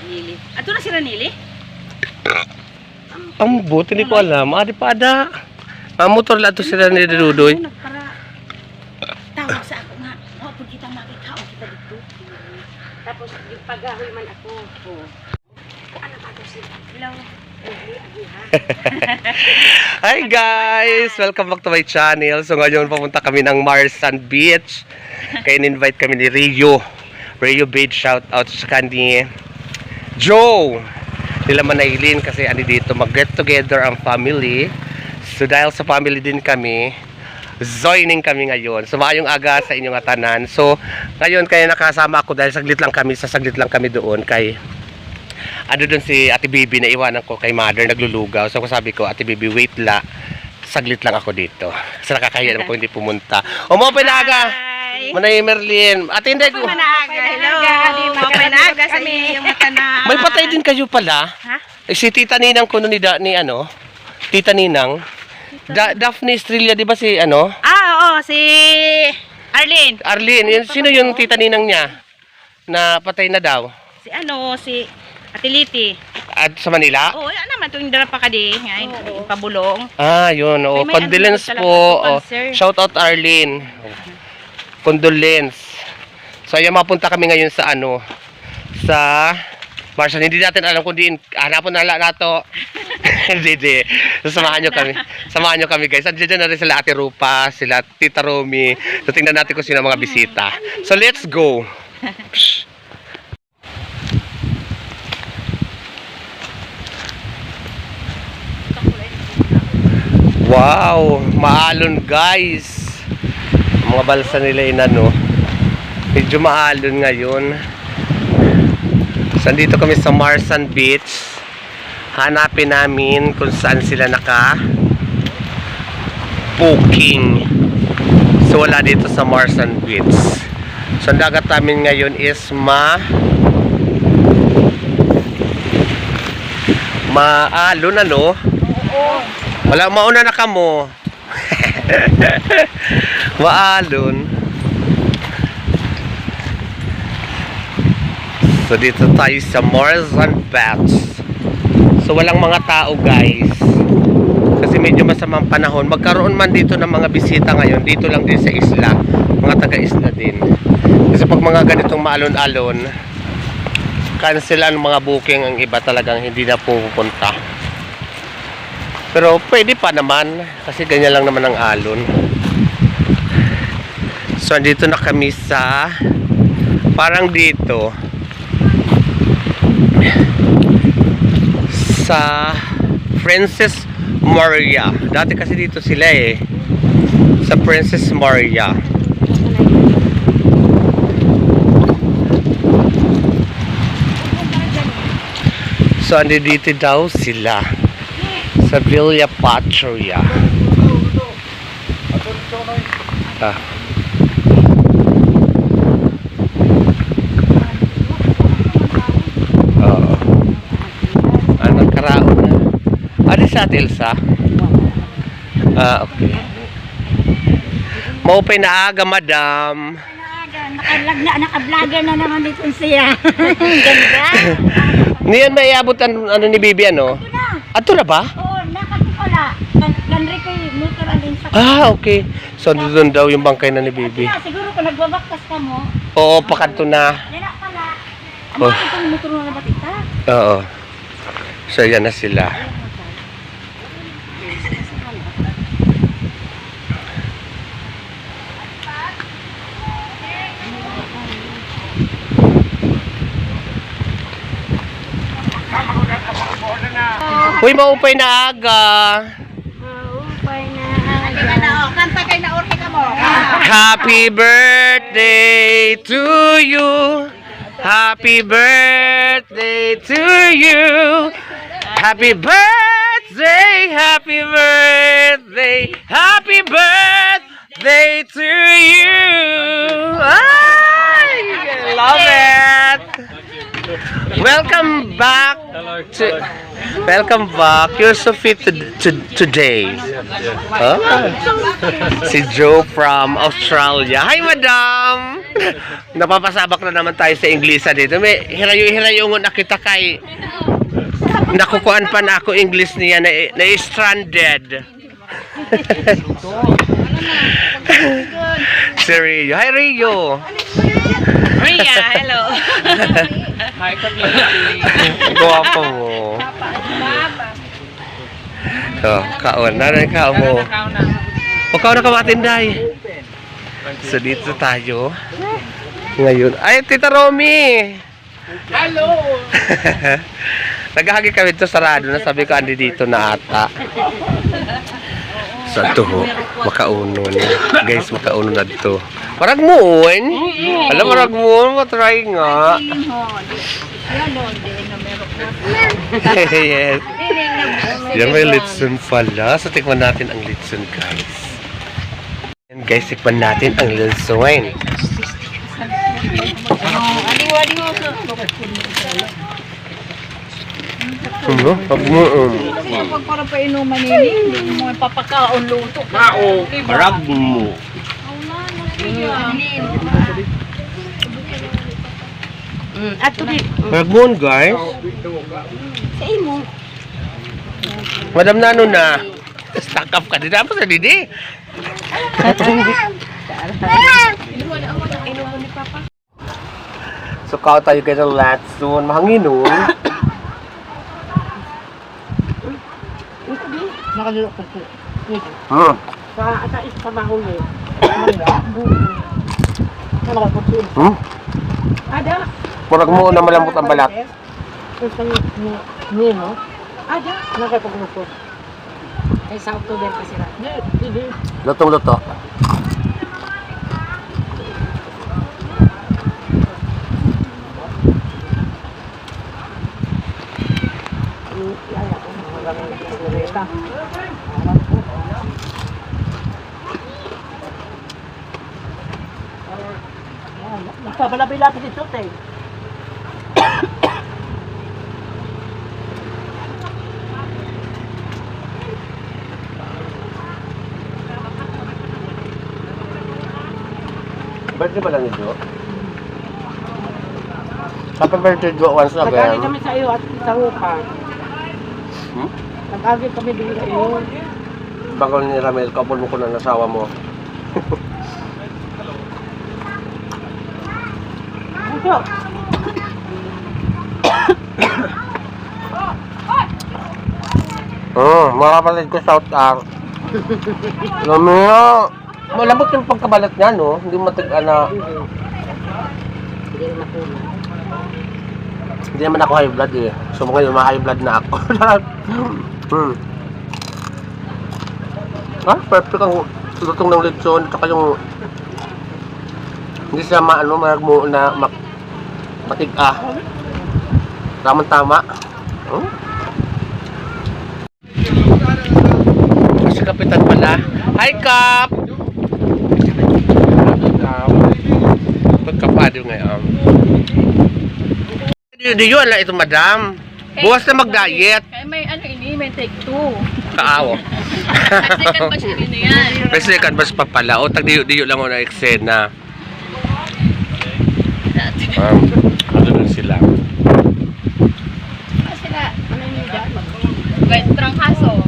Nili. Ato na sila Nili? Ang buti hindi ko alam. Adi pa ada. Motor lang to sila ni Dudoy. Tawag sa ako nga. Pag kita makita kita dito. Tapos yung pagahoy man ako. Ano pa ito sila? Hello. Hi guys! Welcome back to my channel. So ngayon pumunta kami ng Marsan Beach. Kaya in-invite kami ni Rio Beach, shout out sa kanya Joe nila Manaylin kasi ani dito mag-get together ang family. So dahil sa family din kami, joining kami ngayon. So maayong aga sa inyong atanan. So ngayon kaya nakasama ako dahil saglit lang kami doon kay ano doon si Ate Bibi na iwanan ko kay mother naglulugaw. So sabi ko, Ate Bibi wait la, saglit lang ako dito. Kasi nakakahiya naman ko hindi pumunta. Umuopen na aga! Manay Merlin. Ate hindi ko. Hello. Mapanaga sa inyong matanan. May patay din kayo pala. Ha? Eh, si Tita Ninang ko ni ano? Tita Ninang. Daphne Estrella, di ba si ano? Oo, si Arlene. Arlene. Sino yung Tita Ninang niya? Na patay na daw. Si Ate Liti. At sa Manila? Oo, yan naman itong dala pa ka di. Ngayon, pabulong. Ah, yun. Oh, May condolence ano po. talaga, Oh, cancer. shout out Arlene. Condolence. So, ayan, mapunta kami ngayon sa ano, sa Marsan. Hindi natin alam kung diin. Hanapon na nato. Hindi. So, samahan nyo kami guys. Andiyan na rin sila Ate Rupa, sila Tita Romy. So, tingnan natin kung sino ang mga bisita. So, let's go. Wow, maalon guys. Mga balsa nila inano. Medyo maalon ngayon. So, dito kami sa Marsan Beach. Hanapin namin kung saan sila booking. So wala dito sa Marsan Beach. So ang dagat namin ngayon is maalon ano? Oo. Wala, mauna na kamo. Maalon. So dito tayo sa Marsan Beach. So walang mga tao guys. Kasi medyo masamang panahon. Magkaroon man dito ng mga bisita ngayon. Dito lang din sa isla. Mga taga-isla din. Kasi pag mga ganitong maalon-alon, cancelan mga booking. Ang iba talagang hindi na pupunta. Pero pwede pa naman kasi ganyan lang naman ang alon. So andito na kami sa parang dito sa Princess Maria. Dati kasi dito sila sa Princess Maria. So andito daw sila sa Villa Patria. Anong karaon na? Ano sa Elsa? Okay. Maupay na aga, madam. Naka-vlogger na naman dito siya. Ganda. Niyan na iabot ano ni Bibi ano? Ato na ba? Oo, nakatipala. Ganri ko yung motor alin sa... Okay. So, doon daw yung bangkay na ni Bibi. Siguro kung nagbabaktas ka mo. Oo, pakanto na. Yan pala. Ama, itong motor na nabatita. Oo. So, yan na sila. Uy, maupay na aga. Maupay na aga. Kanta kay na orke ka mo. Happy birthday to you. Happy birthday to you. Happy birthday, happy birthday, happy birthday to you. I love it. Welcome back to Welcome back. You're so fit today. Huh? Si Joe from Australia. Hi, madam! Napapasabak na naman tayo sa Inglesa dito. May hirayo-hirayungon na kita kay... Nakukuan pa na ako English niya na stranded. Si Rio. Hi, Rio! Ria, hello. Hi, community. Guwapo mo. Kaon na rin kao mo. O kao na kamatinday. So dito tayo. Ngayon. Ay, Tita Romy! Hello! Naghahagi kami ito sarado na. Sabi ko, andi dito na ata. So ito ho, makaunon. Guys, makaunon na ito. Marag moon. Alam, marag moon. Matry nga. Yes. Yan, may litson pala. So, tikman natin ang litson, guys. Yan, guys, tikman natin ang litson. Ano? Pag-moon. Pag para pa inuman nini, hindi mo papakaon luto. Mao, Marag mo. At tuloy, Marag moon, guys. sa imo. Madam Nano na. Stack up ka din. Apa sa didi? So, kao tayo kayo ng latson. Mahangin nun. Nakalulok ko. Sa atais sa mahuli. Ada. Marag mo na malambot ang balat. Nino. Ada. Nakapagluto. Ay sa October kasi ra. Lutong-luto. Nagpabalabay-lapit ito, te. Birthday ba lang ito? Happy birthday, Jo, once Nag-agi again. kami sa iyo at isang upa. Nag-agi kami din sa iyo. Bago ni Ramel, kapul mo ko ng asawa mo. Ito. Mga kapatid ko, shout out. Alam mo yun, malambot yung pagkabalat niya, no? Hindi matig-ana. Hindi na makuha. Hindi naman ako high blood eh. So ngayon, ma-high blood na ako. Perfect ang lutong ng lechon. Tsaka yung hindi siya marag mo na matig-ah. Tamang-tama. Kasi kapitan pala. Hi, Kap! Pagkapado ngayon. Di yun lang ito, madam. Buwas na mag-diet. Kaya may ano ini, may take two. Kaawo. Second batch na rin yan. May second batch pa pala. O, tag-diyo lang ako na eksena. Ano nun sila? Sila, ano yung dyan? Guys, trangkaso.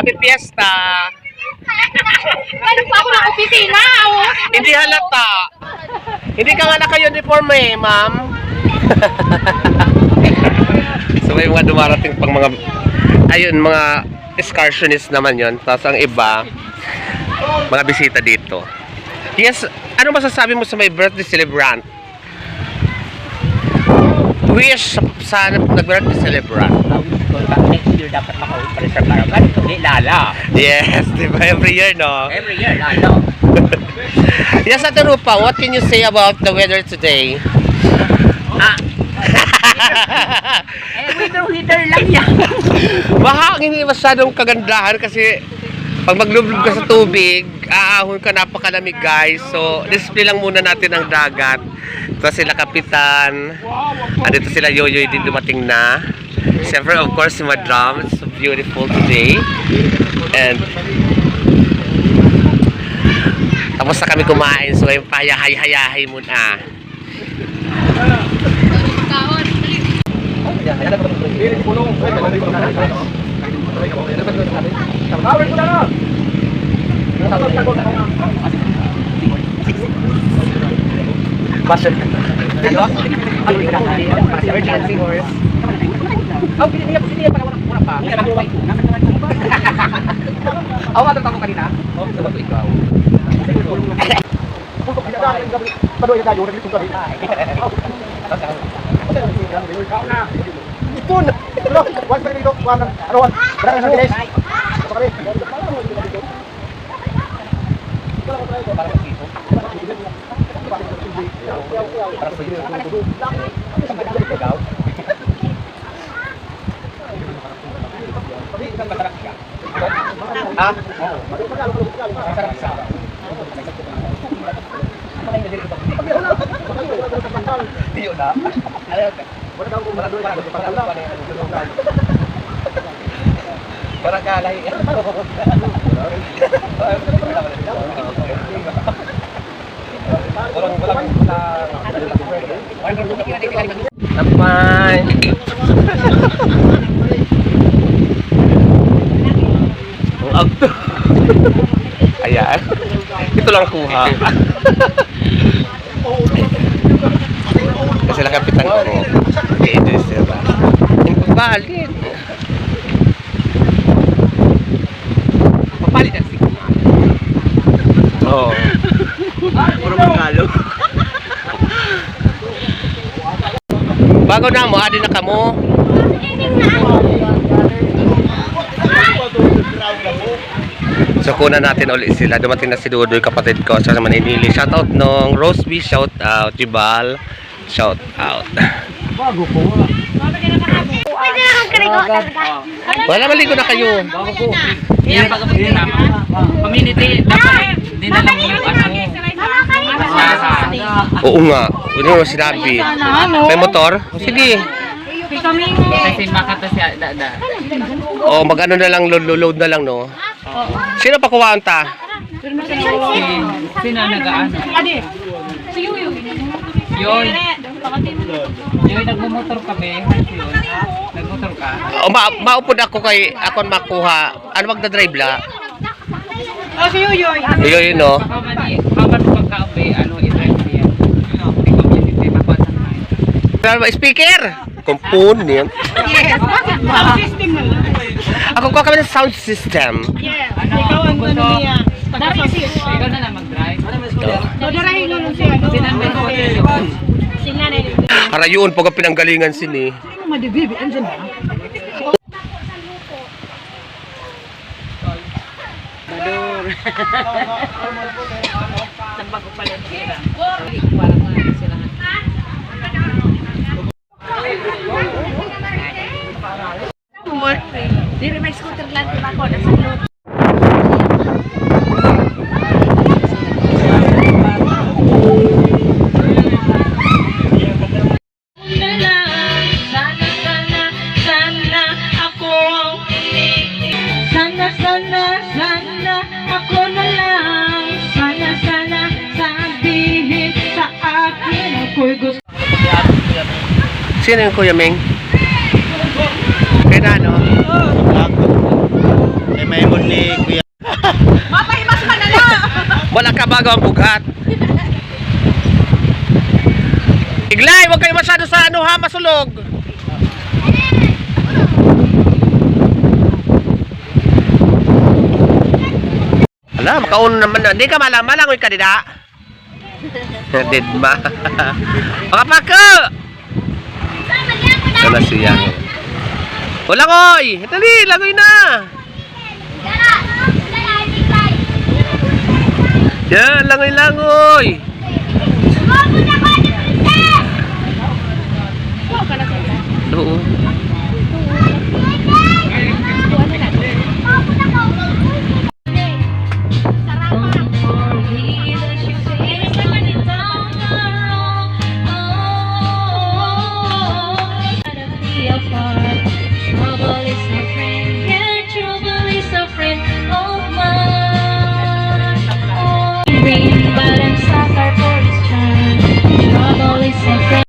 Happy Fiesta! Ano pa ako ng opisina, oh? Hindi halata. Hindi ka nga naka-uniform eh, ma'am. So may mga dumarating pang mga, ayun, mga excursionist naman yon. Tapos ang iba, mga bisita dito. Yes, ano masasabi mo sa may birthday celebrant? Wish sa nag-birthday celebrant. Next year dapat makauwi pa rin sa Baragan. Hindi, lala. Yes, di ba? Every year, no? Every year, lala. Yes, Ate Rupa, what can you say about the weather today? Winter lang yan. Mahangin, hindi masyadong kagandahan kasi pag maglublob ka sa tubig, aahon ka, napakalamig guys. So, display lang muna natin ang dagat. Ito sila Kapitan. Andito sila Yoyoy din dumating na. Siyempre, of course, si Madam. It's so beautiful today. And tapos na kami kumain. So, yung payahay-hayahay muna. Ako nga tatawag kanina. Sabat ko ikaw. Tampay. Ang agto. Ayan. Ito lang kuha. Kasi lang kapitan ko. I-enjoy sila. Yung papalit. Papalit ang signal. Oo. Puro magalo. Bago na mo, adi na kamo. So kuna natin ulit sila. Dumating na si Dudoy, kapatid ko sa Maninili. Shoutout nung Roseby, shoutout. Jibal, shoutout. Pwede na kang karigo talaga. Wala, maligo na kayo. Yan pagkapagin namin. Community, dapat hindi na lang yung Oo nga. Ano mo sinabi? May motor? Sige. Kasi makata siya, da. O mag-ano na lang, load na lang, no? Sino pa kuhaan ta? Sino nag-ano? Yoy. Yoy, nagmumotor kami. Nagmotor ka? O maupod ako kay akon makuha. Ano magdadrive la? Si Yoyoy. Yoyoy, no? Kapag pagka-uwi, ano, i-drive niya. Community, makuha sa kayo. Ano ba? Speaker! Component. Yes. Sound system na lang. Ako kuha kami ng sound system. Yeah. Ano, Ikaw ang ano niya. Ikaw na lang mag-drive. Dodarahin mo nun siya. Sinanay ko yun. Sinanay. Para yun, pag pinanggalingan sini. Madibibi, andyan na. Sambag ko pala nila. Parang sila nga. Diri may scooter lang din ako. Nasa loob. Sana ako na lang. Sana sabihin sa akin ako'y gusto. Sino yung Kuya Ming? Kaya na, no? maimon ni Kuya. Mapahimas ka na lang! Wala ka bago ang bugat. Iglay, huwag kayo masyado sa ano ha, masulog. Ala, makauna naman na. Hindi ka malangoy ka, dida. Did ma. Pakapako! Wala siya. O, langoy! Dali, langoy na! Yan, langoy-langoy! Oo. Trouble is a friend, yeah, trouble is a friend of mine. Oh, but I'm sucker for his charm. Trouble is a friend.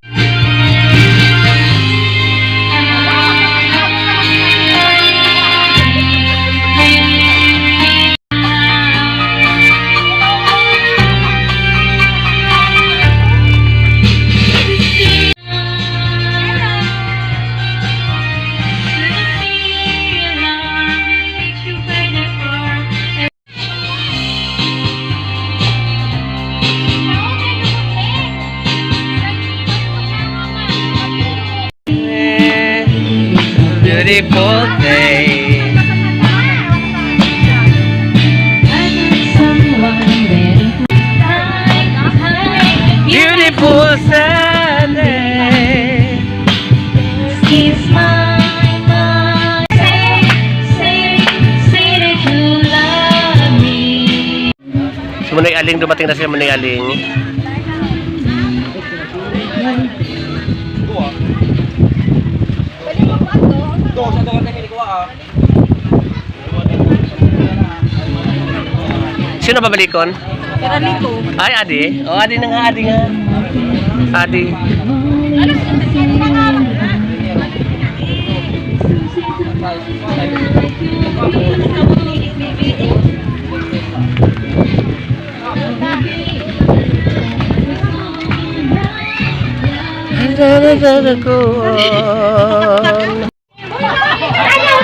Beautiful day. Beautiful Sunday. Kiss my mind. Say that you love me. Si Manoy Aling, dumating na si Manoy Aling. Sino babalikon? Ay, Adi. O, Adi na nga, Adi nga. Adi. Ano,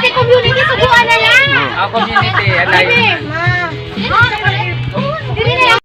di community, subuan na lang. Ang community, alay. Dili na.